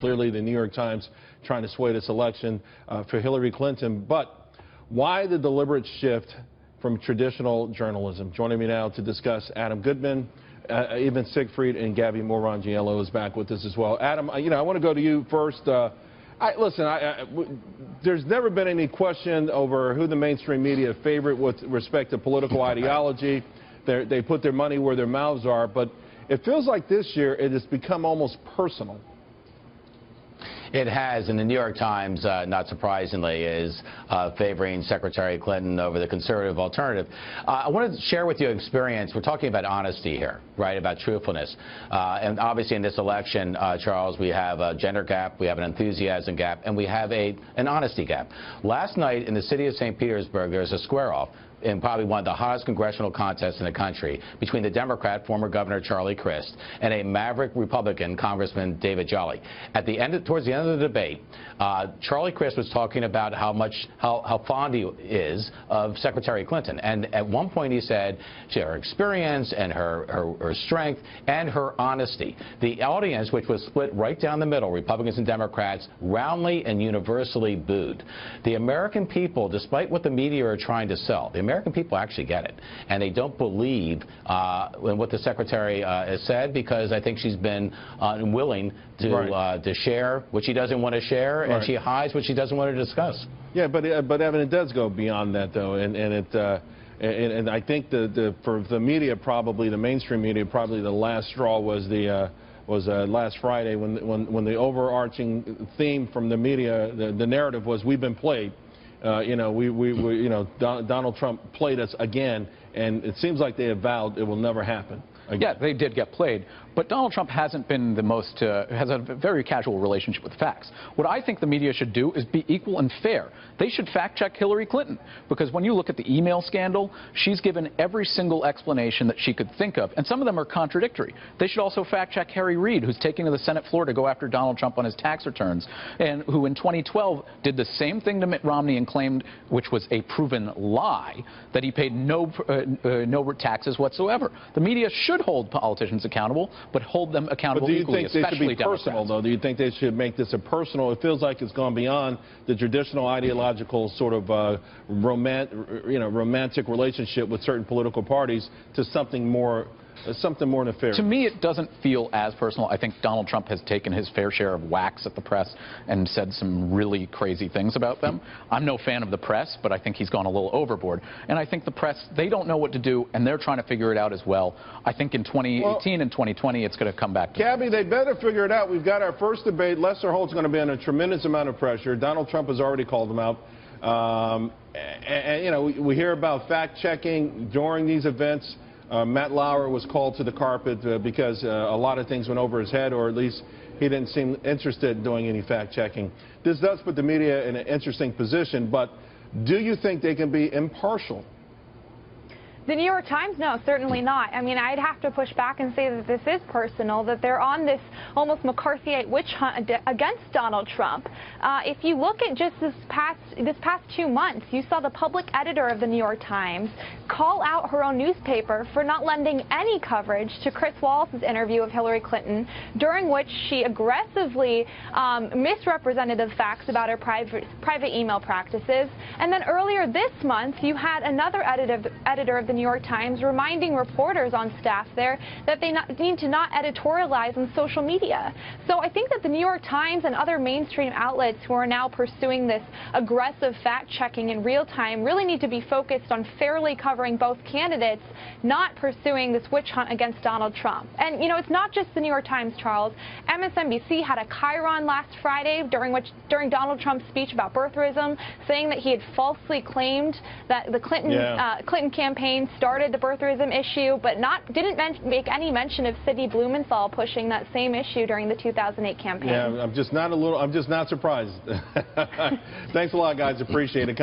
Clearly, the New York Times trying to sway this election for Hillary Clinton. But why the deliberate shift from traditional journalism? Joining me now to discuss, Adam Goodman, even Siegfried, and Gabby Morrongiello is back with us as well. Adam, I want to go to you first. There's never been any question over who the mainstream media favorite with respect to political ideology. They put their money where their mouths are, but it feels like this year it has become almost personal. It has, and the New York Times, not surprisingly, is favoring Secretary Clinton over the conservative alternative. I wanted to share with you an experience. We're talking about honesty here, right, about truthfulness. And obviously in this election, Charles, we have a gender gap, we have an enthusiasm gap, and we have an honesty gap. Last night in the city of St. Petersburg, there was a square-off in probably one of the hottest congressional contests in the country between the Democrat, former Governor Charlie Crist, and a maverick Republican, Congressman David Jolly. Towards the end of the debate, Charlie Crist was talking about how fond he is of Secretary Clinton. And at one point he said her experience and her strength and her honesty. The audience, which was split right down the middle, Republicans and Democrats, roundly and universally booed. The American people, despite what the media are trying to sell, the American people actually get it, and they don't believe in what the Secretary has said, because I think she's been unwilling to share what she doesn't want to share, and she hides what she doesn't want to discuss. Yeah, but Evan, it does go beyond that, though, and I think for the media, probably the mainstream media, probably the last straw was last Friday when the overarching theme from the media, the narrative was, we've been played. Donald Trump played us again, and it seems like they have vowed it will never happen again. Yeah, they did get played, but Donald Trump hasn't been the most, has a very casual relationship with facts. What I think the media should do is be equal and fair. They should fact-check Hillary Clinton, because when you look at the email scandal, she's given every single explanation that she could think of, and some of them are contradictory. They should also fact-check Harry Reid, who's taking to the Senate floor to go after Donald Trump on his tax returns, and who in 2012 did the same thing to Mitt Romney and claimed, which was a proven lie, that he paid no taxes whatsoever. The media should hold politicians accountable, but hold them accountable equally, especially Democrats. Do you think they should be personal, though? Do you think they should make this a personal? It feels like it's gone beyond the traditional ideological sort of romantic relationship with certain political parties to something more nefarious. To me, it doesn't feel as personal. I think Donald Trump has taken his fair share of whacks at the press and said some really crazy things about them. I'm no fan of the press, but I think he's gone a little overboard. And I think the press, they don't know what to do, and they're trying to figure it out as well. I think in 2018 and 2020, it's going to come back to Gabby, they better figure it out. We've got our first debate. Lester Holt's going to be under a tremendous amount of pressure. Donald Trump has already called him out. We hear about fact-checking during these events. Matt Lauer was called to the carpet because a lot of things went over his head, or at least he didn't seem interested in doing any fact-checking. This does put the media in an interesting position, but do you think they can be impartial? The New York Times, no, certainly not. I mean, I'd have to push back and say that this is personal, that they're on this almost McCarthyite witch hunt against Donald Trump. If you look at just this past 2 months, you saw the public editor of the New York Times call out her own newspaper for not lending any coverage to Chris Wallace's interview of Hillary Clinton, during which she aggressively misrepresented the facts about her private email practices. And then earlier this month, you had another editor of the New York Times reminding reporters on staff there that they need to not editorialize on social media. So I think that the New York Times and other mainstream outlets who are now pursuing this aggressive fact-checking in real time really need to be focused on fairly covering both candidates, not pursuing this witch hunt against Donald Trump. And, it's not just the New York Times, Charles. MSNBC had a chyron last Friday during Donald Trump's speech about birtherism, saying that he had falsely claimed that the Clinton campaign started the birtherism issue, but didn't make any mention of Sidney Blumenthal pushing that same issue during the 2008 campaign. Yeah, I'm just not surprised. Thanks a lot, guys. Appreciate it.